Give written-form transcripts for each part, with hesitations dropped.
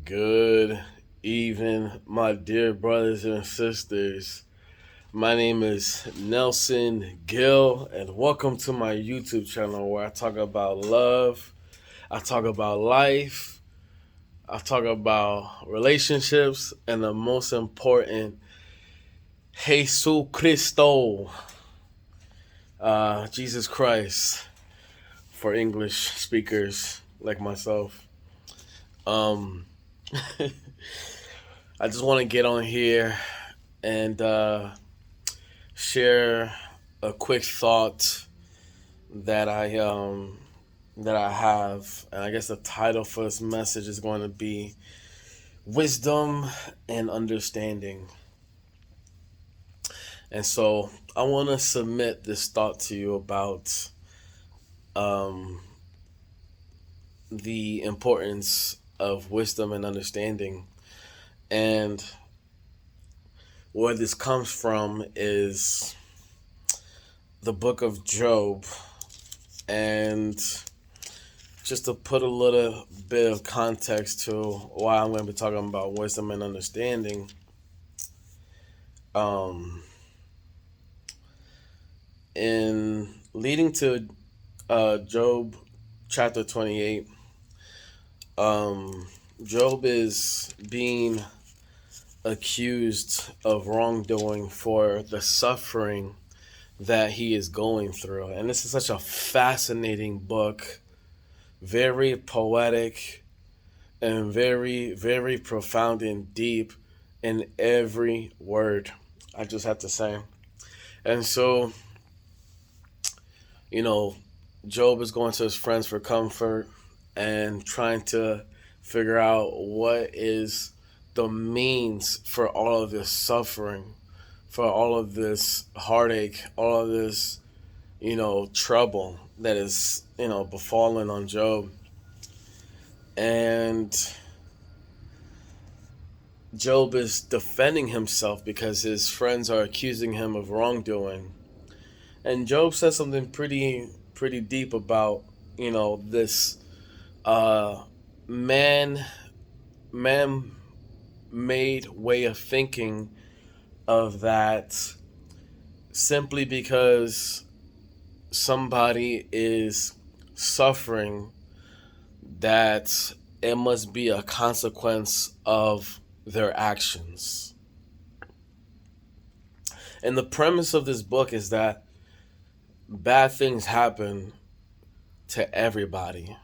Good evening, my dear brothers and sisters. My name is Nelson Gill, and welcome to my YouTube channel where I talk about love, I talk about life, I talk about relationships, and the most important, Jesus Cristo, Jesus Christ, for English speakers like myself. Um, I just want to get on here and share a quick thought that I have, and I guess the title for this message is going to be wisdom and understanding. And so I want to submit this thought to you about um, the importance of wisdom and understanding. And where this comes from is the book of Job. And just to put a little bit of context to why I'm going to be talking about wisdom and understanding, in leading to Job chapter 28, Job is being accused of wrongdoing for the suffering that he is going through. And this is such a fascinating book, very poetic and very, very profound and deep in every word, I just have to say. And so, Job is going to his friends for comfort and trying to figure out what is the means for all of this suffering, for all of this heartache, all of this, trouble that is, befallen on Job. And Job is defending himself because his friends are accusing him of wrongdoing. And Job says something pretty deep about, this man made way of thinking of that simply because somebody is suffering, that it must be a consequence of their actions. And the premise of this book is that bad things happen to everybody,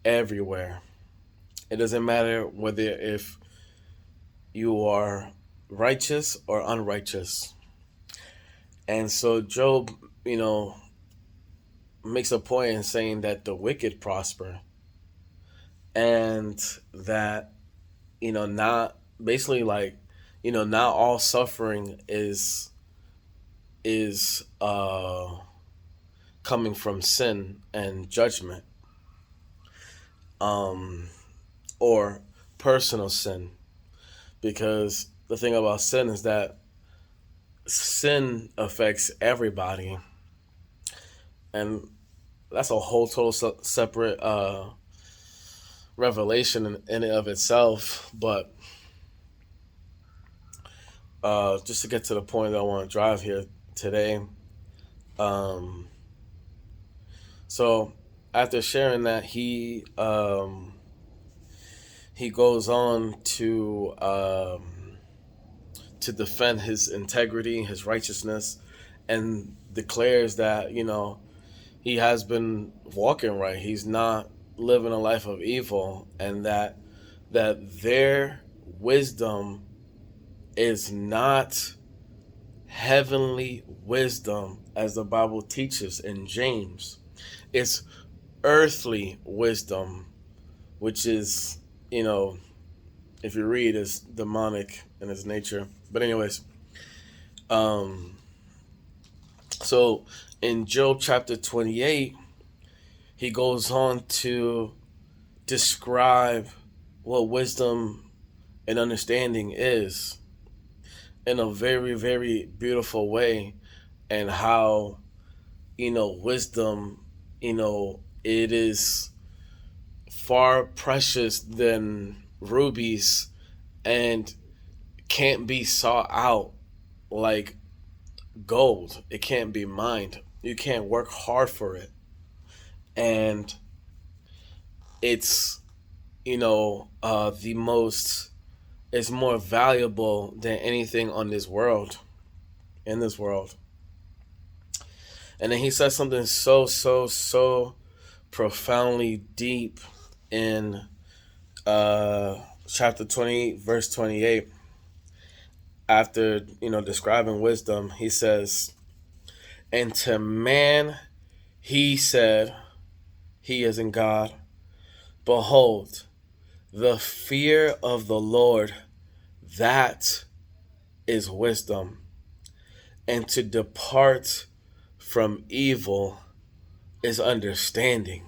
everywhere. It doesn't matter whether if you are righteous or unrighteous. And so Job, makes a point in saying that the wicked prosper, and that, not basically like, not all suffering is coming from sin and judgment, or personal sin. Because the thing about sin is that sin affects everybody, and that's a whole total separate revelation in and of itself. But just to get to the point that I want to drive here today, so after sharing that, he goes on to defend his integrity, his righteousness, and declares that, he has been walking right. He's not living a life of evil, and that their wisdom is not heavenly wisdom as the Bible teaches in James. It's earthly wisdom, which is, if you read, is demonic in its nature. But anyways, so in Job chapter 28, he goes on to describe what wisdom and understanding is in a very, very beautiful way, and how, wisdom, it is far precious than rubies and can't be sought out like gold. It can't be mined. You can't work hard for it. And it's, the most, it's more valuable than anything on this world, in this world. And then he says something so, so, so profoundly deep in chapter 20, verse 28. After, describing wisdom, he says, and to man he said, he is in God, behold, the fear of the Lord, that is wisdom, and to depart from evil is understanding.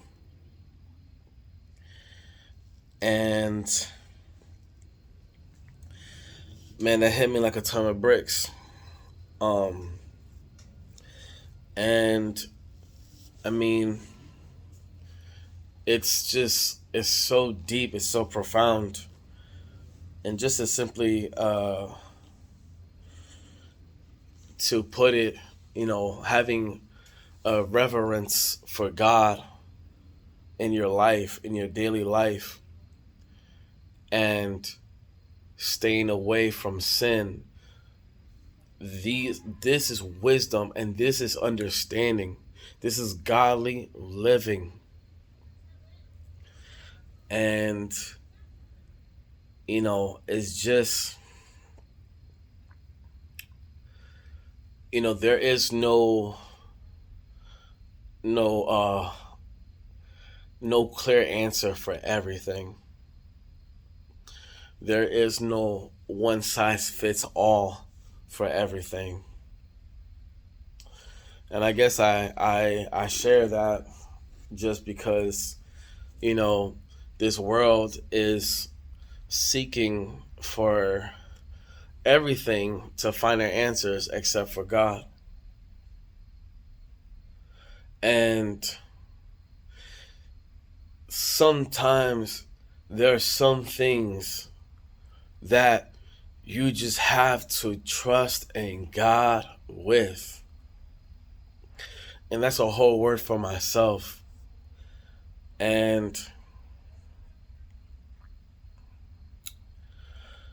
And man, that hit me like a ton of bricks. And I mean, it's so deep, it's so profound. And just to simply to put it, having a reverence for God in your life, in your daily life, and staying away from sin. This is wisdom, and this is understanding. This is godly living. And it's just, there is no clear answer for everything. There is no one size fits all for everything. And I guess I share that just because, this world is seeking for everything to find their answers except for God. And sometimes there are some things that you just have to trust in God with. And that's a whole word for myself. And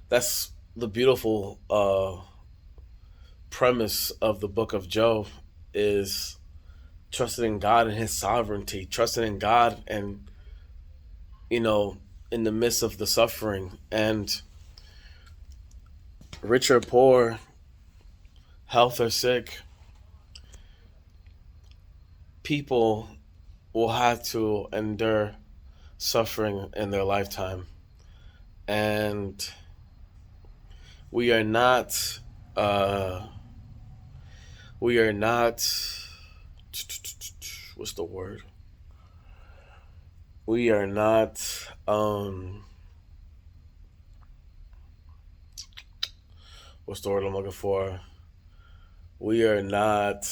that's the beautiful premise of the book of Job, is trusting in God and his sovereignty, trusting in God and, in the midst of the suffering. And rich or poor, health or sick, people will have to endure suffering in their lifetime. And we are not, what's the word? We are not, what's the word I'm looking for? We are not,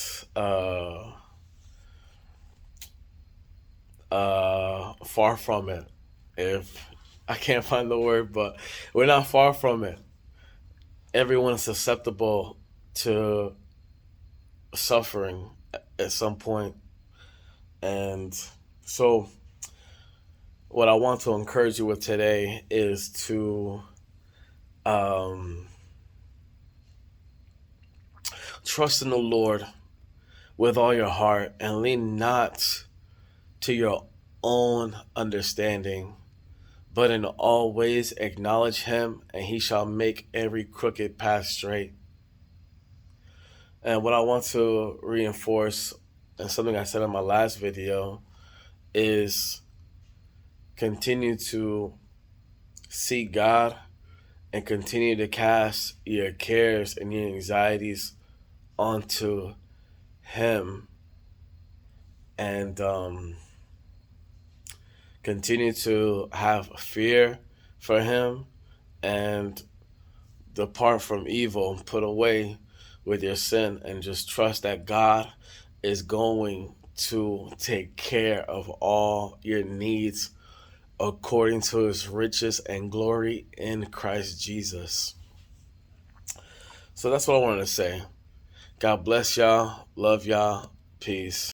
far from it. If I can't find the word, but we're not far from it. Everyone is susceptible to suffering at some point. And so what I want to encourage you with today is to trust in the Lord with all your heart and lean not to your own understanding, but in all ways acknowledge him, and he shall make every crooked path straight. And what I want to reinforce, and something I said in my last video, is continue to seek God and continue to cast your cares and your anxieties onto him, and continue to have fear for him, and depart from evil, put away with your sin, and just trust that God is going to take care of all your needs according to his riches and glory in Christ Jesus. So that's what I wanted to say. God bless y'all. Love y'all. Peace.